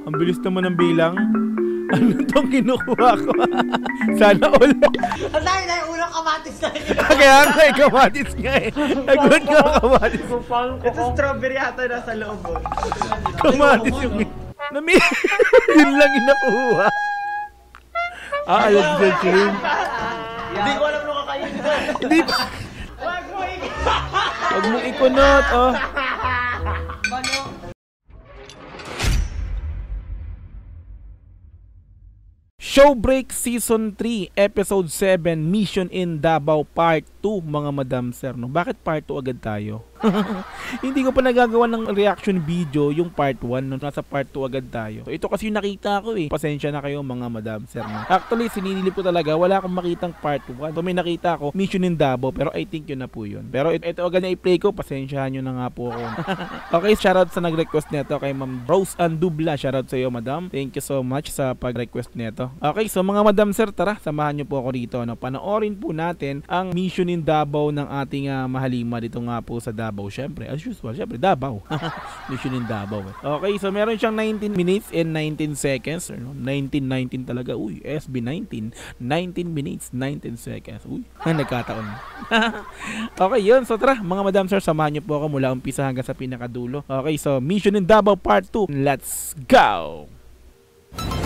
Ang bilis naman ng bilang. Ano itong kinukuha ko? Sana all. Ang dahil na yung unang kamatis na yun. Kaya nga kamatis nga eh. Nagulat ka kamatis. Ito strawberry ata nasa loob. Kamatis yung... Yun lang yung nakuha. Alam ko yun. Hindi ko alam nung kakainin ko. Hindi pa. Huwag mong ikunot, oh. Showbreak Season 3, Episode 7, Mission in Davao Part 2, mga madam sir. No? Bakit Part 2 agad tayo? Hindi ko pa nagagawa ng reaction video yung Part 1, no? Nasa Part 2 agad tayo. So, ito kasi yung nakita ko eh. Pasensya na kayo mga madam sir. No? Actually, sininilip ko talaga, wala akong makitang Part 1. So may nakita ko, Mission in Davao, pero I think yun na po yun. Pero ito agad na i-play ko, pasensyahan nyo na nga po ako. Okay, shoutout sa nag-request nito kay Ma'am Rose Andubla. Shoutout sa iyo madam. Thank you so much sa pag-request nito. Okay, so mga madam sir, tara, samahan nyo po ako dito. No? Panoorin po natin ang Mission in Davao ng ating mahalima dito nga po sa Davao. Syempre, as usual, syempre, Davao. Mission in Davao. Okay, so meron siyang 19 minutes and 19 seconds. No? 19 talaga. Uy, SB19. 19 minutes, 19 seconds. Uy, nagkataon. Okay, yun. So tara, mga madam sir, samahan nyo po ako mula umpisa hanggang sa pinakadulo. Okay, so Mission in Davao Part 2. Let's go!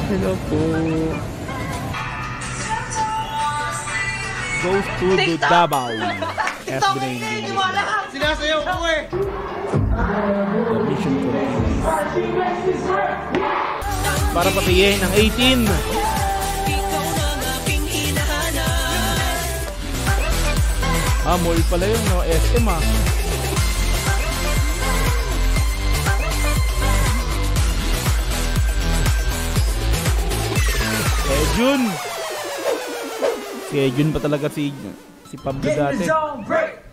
Hello po. Goes to the Davao. SB19. Sinasayaw ko eh. The mission continues. Para patiyin ang 18. Mall pala yun, no? SM Jun. Si Jun pa talaga si Pablo dati.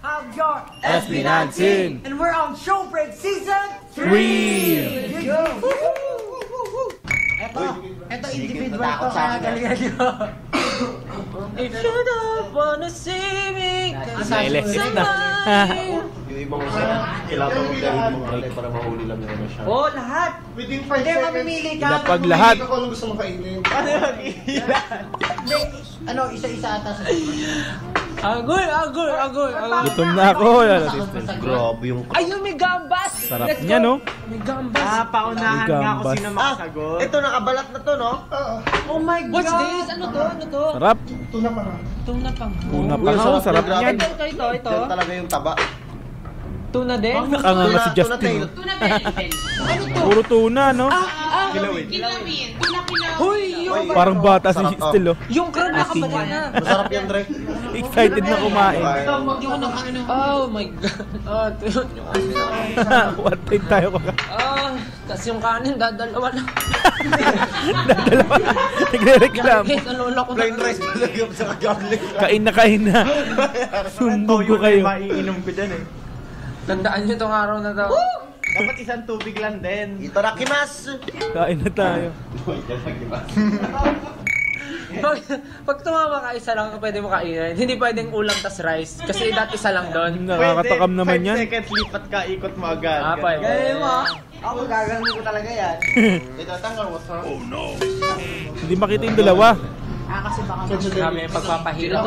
Have your SB19. And we're on Showbreak Season 3. Ito individual to kaya galingan nyo. If you don't wanna see me, Nailesit na. Yung ibang kailangan mo gawin mo para mahuli lang naman siya. Oh, lahat! Within 5 seconds. Hindi, mamimili ka. Lapag lahat. Hindi ko alam gusto mo kainin. Ano mag-iilan? Hindi, ano, isa-isa ata sa Agoy! Gutom na ako. Grabe yung... Ayun, may gambas! Sarap niya, no? May gambas! Paunahan nga ako sino makasagot. Ito, nakabalat na to, no? Oh my God! What's this? Ano to? Sarap. Tuna pa na. Tuna pang. Tuna pa nga. Sarap niyan. Ito. Yan talaga yung taba. Tuna din? Nakanganga si Justin. Tuna belly. Ano to? Puro tuna, no? Kilawin. Tuna kilawin. Huy, yung... Parang bata si Still, oh. Yung crab nakabala na. Masarap yan, Dre. Excited na kumain. Oh my God. What time tayo ka? Kasi yung kanin, dadalawa na. Dadalawa. Nagre-reklamo. Nalula ko na. Plain rice talaga sa garlic. Kain na. Sumbog ko kayo. Maiinom ko dyan eh. Tandaan nyo itong araw na daw. Dapat isang tubig lang din. Itadakimasu! Kain na tayo. Pag tumama ka, isa lang pwede mo kainin. Hindi pwedeng ulam tas rice. Kasi dati isa lang doon. Nakakatakam naman yan. 5 seconds lipat ka, ikot mo agad. Pwede. Gaya mo. Ako gagawin ko talaga yan. Itatanggal mo sa... Oh no! Hindi makita yung dalawa. Kasi baka kami pagpapahirap.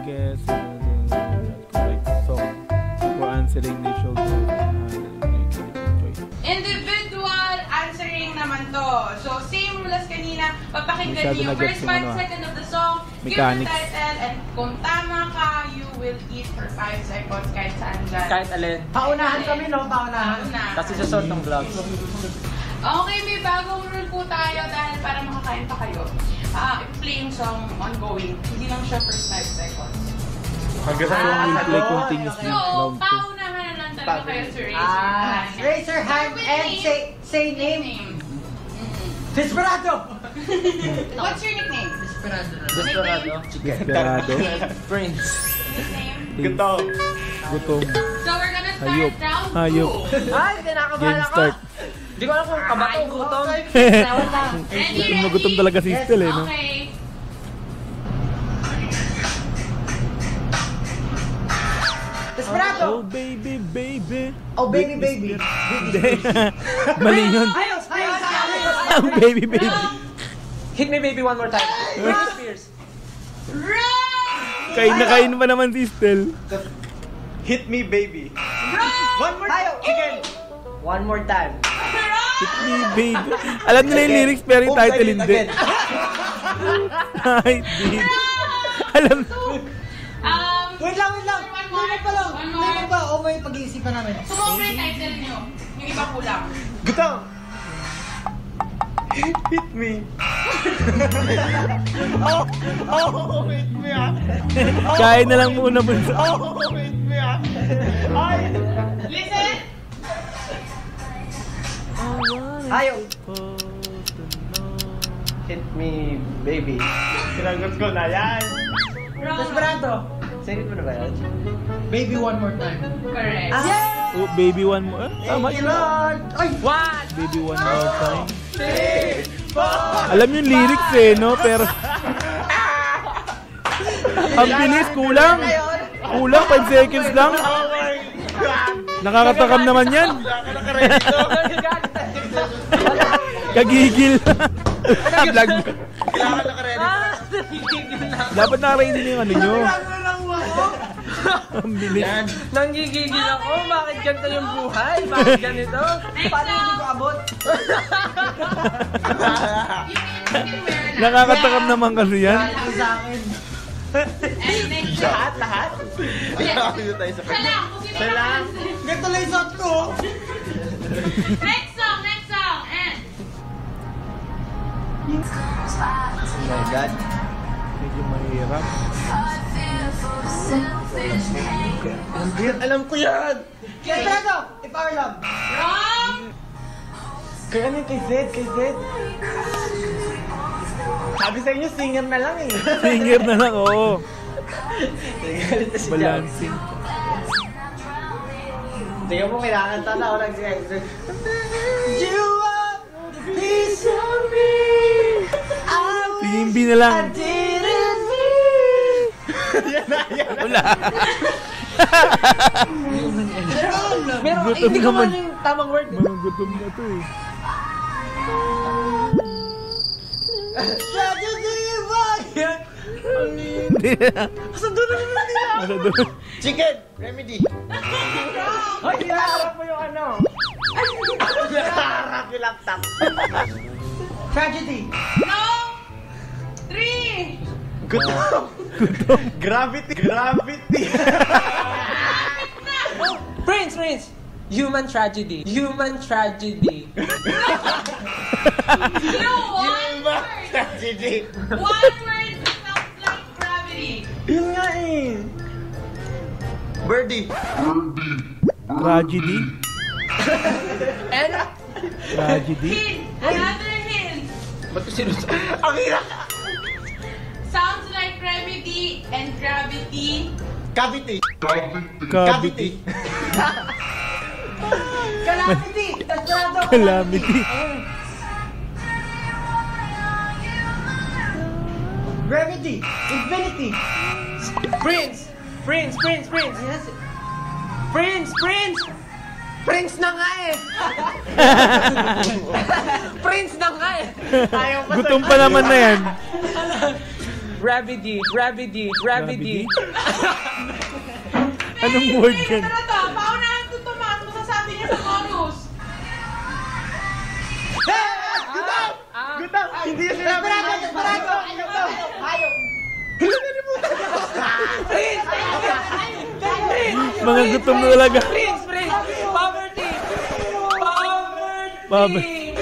Guess correct song for answering the show. Individual answering naman to. So, same rule as kanina. Papakinggan niyo yung first part, second of the song. Give the title, and kung tama ka, you will eat for 5 seconds kahit saan dyan. Kahit alin. Paunahan kami, no? Paunahan. Kasi susot ng vlogs. Okay, may bagong rule po tayo dahil para makakain pa kayo. I-play yung song ongoing. Hindi lang siya first 5 seconds. Hanggang sa will play continuously. So, paunahan na lang talaga kayo to raise your hand. Raise your hand and say name. Desperado! What's your nickname? Desperado. Desperado. Prince. Nickname? Gutom. Gutom. So, we're gonna start Hayop. round 2. Hayop. Ay, kinakabahala Game ko. start. Hindi ko alam kung kabatong gutom. Gutom na gutom talaga si Still, eh, no? Okay. Desperado! Oh, baby, baby. Oh, baby, baby. Mali yun. Ayos! Oh, baby, baby. Hit me baby one more time. Britney Spears. Wrong! Kain na kain pa naman si Stel. Hit me baby. Wrong! One more time. Again. One more time. Wrong! Hit me, baby. Alam nila yung lyrics pero yung title hindi. Ay, di. Alam. Wait lang. One more. Limit pa lang. One more. Limit pa. O may pag-iisipan namin. Sumobra yung title nyo. Yung iba kulang. Gutom. Hit me. Hit me ah. Kain na lang muna bunso. Hit me ah. Ay. Listen! Ayaw. Hit me baby. Sinagot ko na yan. Wrong. Desperado. Singit mo na ba yan? Baby, one more time. Correct. Oh, baby, one more. Tama yun. Ay! Baby, one more time. Alam yung lyrics eh, no? Pero... Ang bilis, kulang. Kulang, 5 seconds lang. Nakakatakam naman yan. Kagigil. Vlog. Kailangan nakaready. Dapat naka-ready na yung ano nyo. Ang bilis. Nanggigigil ako. Bakit ganito yung buhay? Bakit ganito? Paano hindi ko abot? Nakakatakam naman kasi yan. Ito sa akin. And next Lahat? Ayaw tayo sa Isa lang. Kung sino lang. Ganito lang yung shot ko. Next song. And. Oh my God. Medyo mahirap. Alam ko yan! Desperado! If our love. Wrong! Kaya ano yung kay Zed? Sabi sa inyo, singer na lang eh. Singer na lang, oo. Galit na si Jam. Balancing. Tingnan mo, kailangan tala ako lang siya. You are the piece of me. Pimbi na lang. Didn't mean. Wala. Pero Gutom hindi ko naman. man yung tamang word. Mga gutom na to eh. Tragedy ba yan? Hindi na. Asan doon naman nila? Nasa doon. Chicken! Remedy! Hoy, hinaharap mo yung ano? Hinaharap yung laptop. Tragedy. No! 3! Gutom! Gravity! Prince! Human tragedy. No, one word! Tragedy! One word sounds like gravity. Yun nga eh! Birdie! Tragedy. And Tragedy. Hint! Another hint! ba't ko sinusunod? Ang hirap! Sounds like remedy and gravity. Cavity! Cavity. Calamity. Desperado. Calamity. Gravity. Infinity. Prince! Yes. Prince na nga eh! Prince na nga eh! Ayaw pa Gutom pa naman na yan. Gravity. Anong word yan? Ano to? Paunahan to Tomas. Masasabi niya sa chorus. Gutom! Hindi yung sinabi! Desperado. Ayaw. Mga gutom na talaga. Prince! Poverty!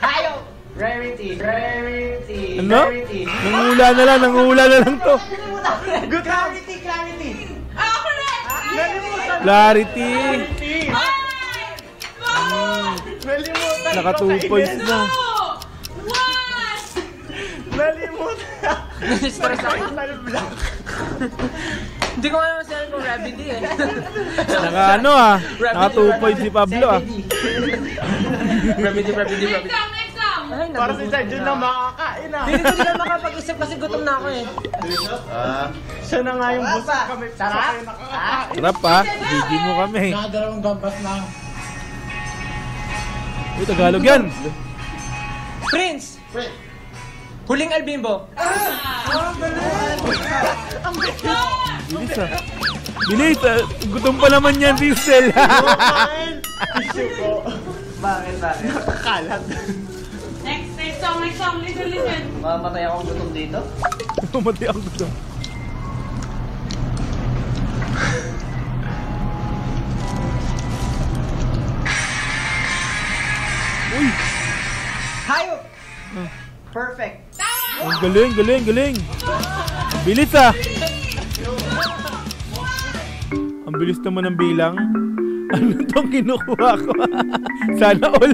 Ayaw. Rarity! Ano? Nangula na lang to. Clarity. Ah, correct! Clarity. Nalimutan Naka ko 2 points kainin. na. 1! Nalimutan! Stress ako. Total black! Hindi ko nga masasabi kung gravity eh. Naka ano Naka 2 points si Pablo Gravity. Next song. Para si Sir Jun na makakain ah. Hindi ko sila makapag-isip kasi gutom na ako eh. Siya na nga yung boss kami. Sarap? Sarap ha? Bigyan mo kami. Nakadalawang gambas na. Uy, Tagalog yan. Prince! Huling albimbo. Bilis ah. Bilis ah. Gutom pa naman yan, Diesel. Bakit? Nakakalat. Next song, listen. Mamatay akong gutom dito. Mamatay ang gutom. Uy! Hayop! Perfect. Ang galing. Bilis ah. Ang bilis naman ng bilang. Ano tong kinukuha ko? Sana all.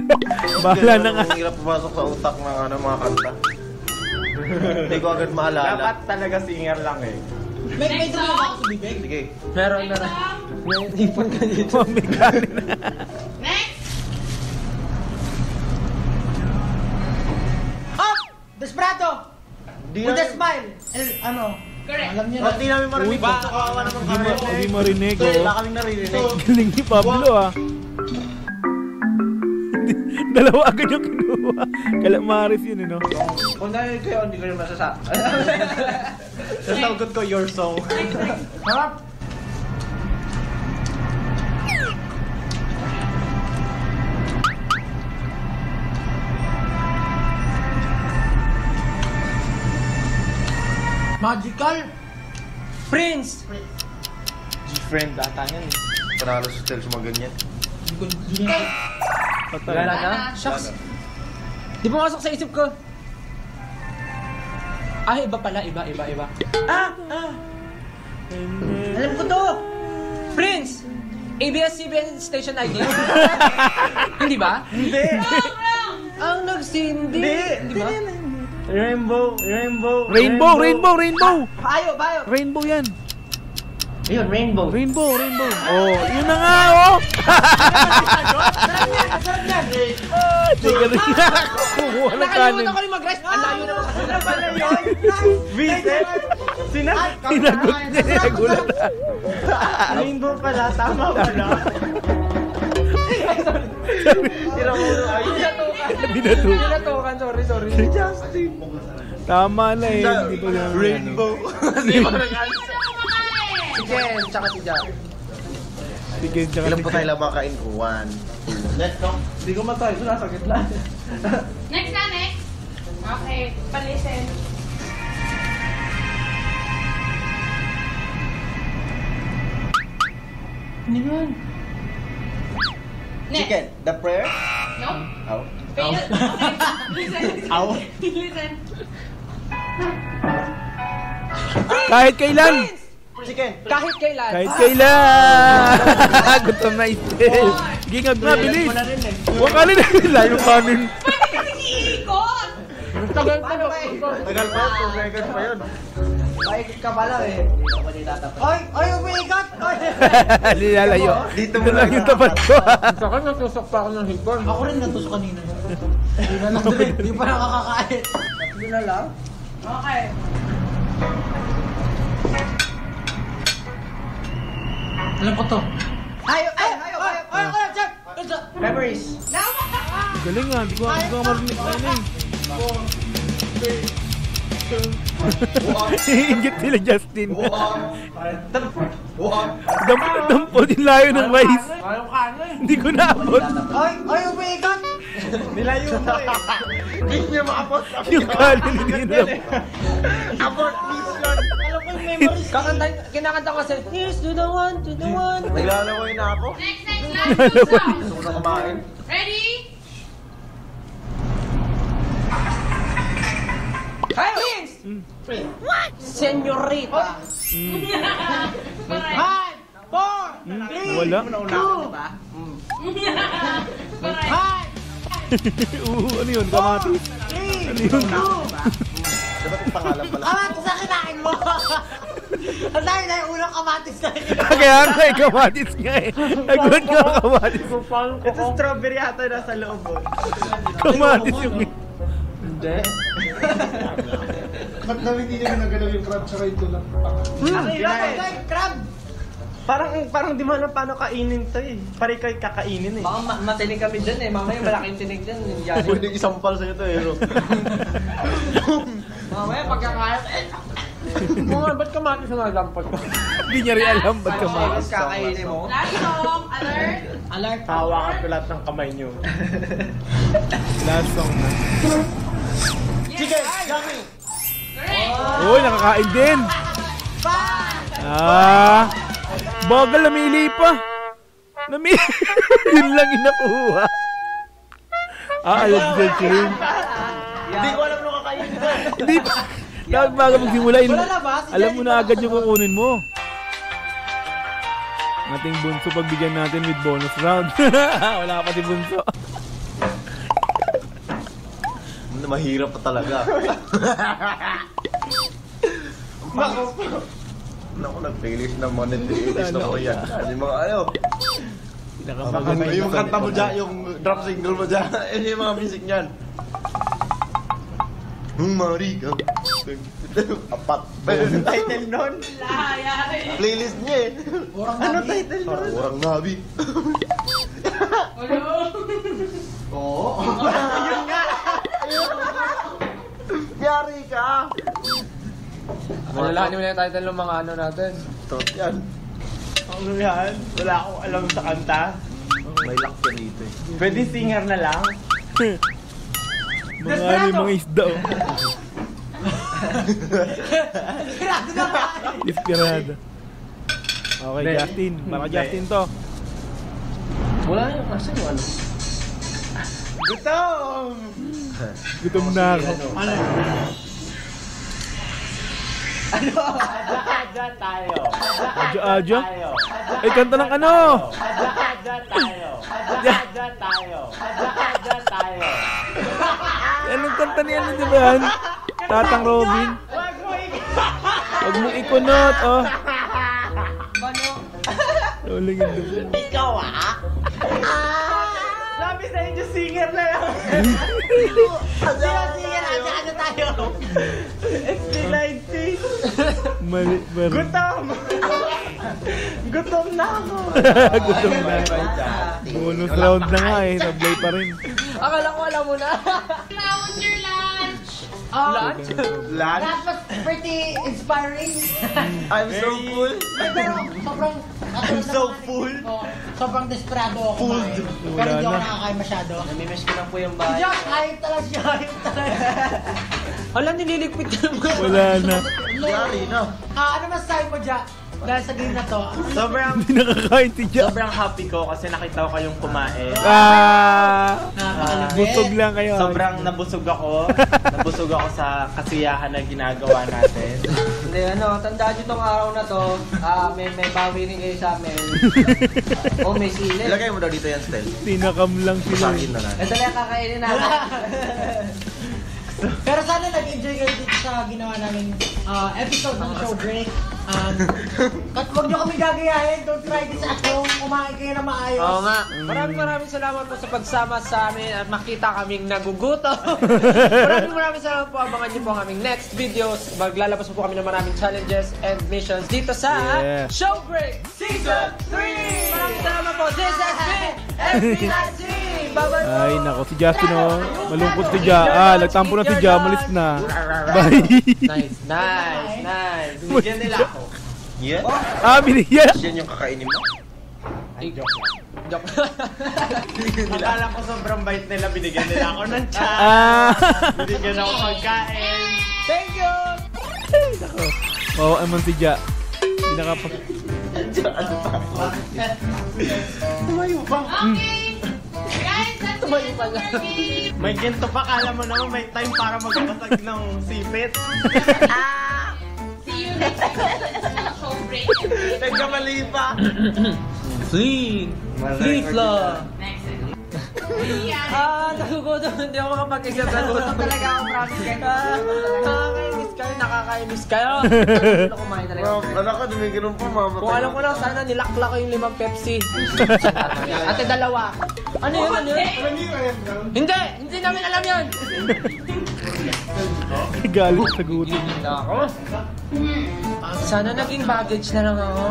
Bahala na nga. Ang hirap pumasok sa utak ng mga kanta. Hindi ko agad maalala. Dapat talaga singer lang eh. May dumi ako sa bibig. Sige. Meron na. May ipon ka dito. Mamiganin na. Next! Desperado! With a smile! Ano? Correct. Alam niya Ba't di namin marinig? Uy, Ba? Kawawa naman kami. Hindi marinig Wala oh. kaming naririnig. Galing ni Pablo ah. Dalawa agad yung kinuha. Kalamaris yun no? Kung narinig kayo, hindi ko rin masasabi. Sasagot ko your song. Harap! Magical! Prince! G-friend data yan eh. Panalo sa stel sumaganyan. Patay. Wala na? Shucks. Di pumasok sa isip ko. Ah, iba pala. Iba. Alam ko to! Prince! ABS-CBN Station ID? Hindi ba? Hindi! Ang nagsindi. Hindi. Di ba? Rainbow! Bayo! Rainbow yan. Ayun, rainbow. Rainbow. Oh, yun na nga oh. Sarap yan! Teka lang. Kukuha ng kanin. Nakalimutan ko rin mag-rest. Ang layo naman kasi. Ano pala yun? Vincent! Sinagot niya. Nagulat na. Rainbow pala, tama pala. Binatukan. Pinatukan, sorry. Justin! Tama na eh. Hindi pa lang. Rainbow. Di ba nag-answer? Si Jen, tsaka si Jack. Sige, tsaka Ilan po tayo lang makain ko? 1, 2. Let's go. Hindi ko matay, ito nasa gitna. Next. Okay, palisten. Ano yun? Next. Chicken. The prayer? No? Ow. Fail. Okay. Listen. Ow. Listen. kahit kailan. Chicken. Kahit kailan. Kahit kailan. Gutom na istil. Sige nga, bilis. Huwag ka rin. Layo kanin. Bakit kasi iikot? Tagal pa Tagal pa yun. 2 seconds pa yun. Paikot ka pala eh. Oy, umiikat! Oy! Nilalayo. Dito Ito lang yung tapat ko. Sa akin, natusok pa ako ng hipon. Ako rin natusok kanina. Hindi na lang direct. Hindi pa nakakakain. Hindi na lang. Okay. Alam ko to. Hayop! Check! Memories. Galing nga. Hindi ko marinig. Ano eh. Iingit sila Justin. Dampo din layo ng mais. Ayaw kanin. Hindi ko naabot. Oy, umiikat! Nilayo mo eh. Hindi niya maabot. Yung kanin hindi na. Abort mission. Alam ko yung memories. Kinakanta ko kasi, here's to the one. Naglalaway na ako. Next. Last two songs. Gusto ko na kumain. Ready? Hey, Prince! What? Senyorita. Correct. 5, 4, Wala. Correct. Ano yun? Kamatis? Ano yun? Dapat yung pangalan pala. Kamatis na kinain mo! Ang dahil na yung unang kamatis na Kaya nga eh, kamatis nga eh. Nagulat nga kamatis. Ito strawberry ata nasa loob. Kamatis yung... Hindi. Ba't namin hindi namin nagalaw yung crab sa ito lang? Crab! Parang di mo alam paano kainin to eh. Pare kayo kakainin eh. Baka matinig kami dyan eh. Mamaya malaking tinig dyan. Pwede isampal sa'yo to eh. Mamaya pagkakain. Mga ba't kamati sa nagampot ko? Hindi niya rin alam ba't kamakas. Kakainin mo. Last song, alert. Alert. Hawakan ko lahat ng kamay niyo. Last song na. Chicken! Yummy! Correct. Uy, nakakain din. Bagal, namili pa. Yun lang yung nakuha. Alam ko sa chain. Hindi ko alam nung kakainin ko. Hindi pa. Dapat bago magsimula, alam mo na agad yung kukunin mo. Ating bunso pagbigyan natin with bonus round. Wala pa si bunso. Mahirap pa talaga. Naku, nag-playlist ng monetize na ko yan. Ano yung mga ano? Yung kanta mo dyan, yung drop single mo dyan. Ano yung mga music niyan? Marika. Apat. Title nun? Lahayari. Playlist niya eh. Ano title nun? Orang Nabi. Hello. Oo. Yun nga! Yari ka. Malalahanin mo na yung title ng mga ano natin. Tot yan. Ano yan? Wala akong alam sa kanta. May lock yan dito eh. Pwede singer na lang. Mga isda. Desperado. Okay, Justin. Para Justin to. Wala yung kasi yung ano. Gutom! Gutom na ako. Ano? Adya tayo. Adya? Eh, kanta ng ano? Adya tayo. Adya tayo. Adya tayo. Anong kanta niya na, di ba yan? Tatang Robin. Huwag mong ikunot, oh. Rolling in the bed. Ikaw ah? Sabi sa inyo, singer na lang. Singer, adya tayo. ST90. Mali. Gutom! Gutom na ako. Gutom na. Bonus round na nga eh. Sablay pa rin. Akala ko alam mo na. Now, what's your lunch? Lunch? Lunch? That was pretty inspiring. I'm so full. Pero sobrang I'm so full. Sobrang desperado ako kumain. Pero hindi ako nakakain masyado. Namimiss ko lang po yung bahay. Just hype talaga siya, hype talaga. Alam, nililigpit ka naman. Wala na. Yari na. Ano masasabi mo dyan? Dahil sa game na to. Sobrang Hindi nakakain si Jack. sobrang happy ko kasi nakita ko kayong kumain. Busog lang kayo. Sobrang nabusog ako. Nabusog ako sa kasiyahan na ginagawa natin. Hindi, ano, tandaan nyo tong araw na to. May bawi rin kayo sa amin. Oh, may sili. Ilagay mo daw dito yan, Stel. Tinakam lang sila. Sakin na lang. Ito lang kakainin natin. Pero sana nag-enjoy kayo dito sa ginawa namin episode ng Show Break. At huwag nyo kami gagayahin. Don't try this at home. Kumain kayo na maayos. Oo nga. Maraming salamat po sa pagsama sa amin at makita kaming nagugutom. Maraming salamat po. Abangan niyo po ang aming next videos. Maglalabas po kami ng maraming challenges and missions dito sa Show Break Season 3! Maraming salamat po. This has been FB19! Bye-bye po! Ay, nako. Si Justin, oh. Malungkot si Ja. Nagtampo na si Ja. Malis na. Bye. Nice. Bigyan nila ako. Yan? Binigyan. Yan yung kakainin mo? Joke. Akala ko sobrang bait nila. Binigyan nila ako ng chat. Binigyan ako pagkain. Thank you! Nako. Oo, aman si Ja. Hindi nakapa. Tumayo pa. Okay. Guys, that's it for me. May ginto pa. Kala mo naman may time para magbasag ng sipit. See you next time. Show break. Nagkamali pa. Flea-fla! Next time. Nagugutom. Hindi ako makapag-isip. Nagugutom talaga ako, promise kayo. Nakakainis kayo. Ano kumain talaga? Anak ka, dumiginom pa, mama. Kung alam ko lang, sana nilakla ko yung 5 Pepsi. Ate, 2. Ano yun? Alam niyo yung Iron Brown? Hindi namin alam yun. Galit sa gutom. Ako? Sana naging baggage na lang ako.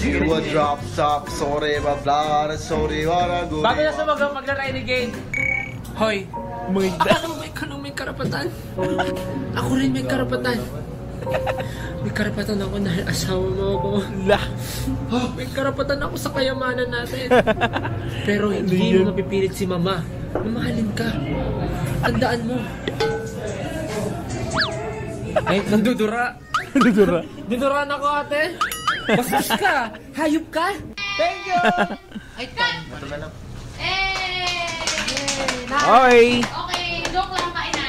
You a drop top, sorry, blah, sorry, wala good. Bago na sa magla-renegade. Hoy, alam mo ikaw nang may karapatan. Ako rin may karapatan. May karapatan ako dahil asawa mo ako. May karapatan ako sa kayamanan natin. Pero hindi mo mapipilit si mama. Mamahalin ka. Tandaan mo. Ay, nandudura. Duduraan ako, ate. Bastos ka. Hayop ka. Thank you. Ay, ito na lang. Okay. Okay, joke lang kain na.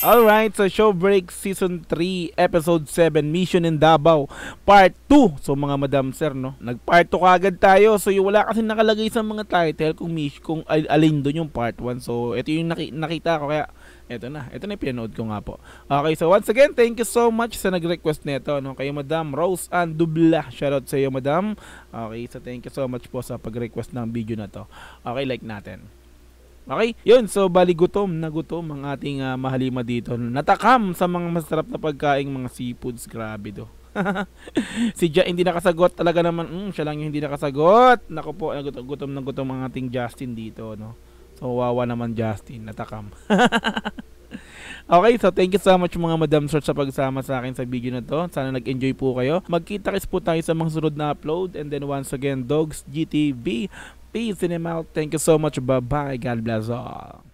Alright, so Show Break Season 3, Episode 7, Mission in Davao, Part 2. So mga madam sir, no? Nag-Part 2 kagad tayo. So yung wala kasi nakalagay sa mga title kung alin doon yung Part 1. So ito yung nakita ko, kaya ito na yung pinanood ko nga po. Okay, so once again, thank you so much sa nag-request nito, no? Kayo Madam Rose and Dubla. Shoutout sa iyo, Madam. Okay, so thank you so much po sa pag-request ng video na to. Okay, like natin. Okay, yun. So, bali gutom ang ating mahalima dito. Natakam sa mga masarap na pagkaing mga seafoods. Grabe do. Si Ja hindi nakasagot. Talaga naman, siya lang yung hindi nakasagot. Naku po, gutom ang ating Justin dito, no? So, wawa naman Justin. Natakam. Okay, so thank you so much mga Madam Sir sa pagsama sa akin sa video na to. Sana nag-enjoy po kayo. Magkita-kits po tayo sa mga sunod na upload. And then once again, Dogs GTV. Peace in and out. Thank you so much. Bye-bye. God bless all.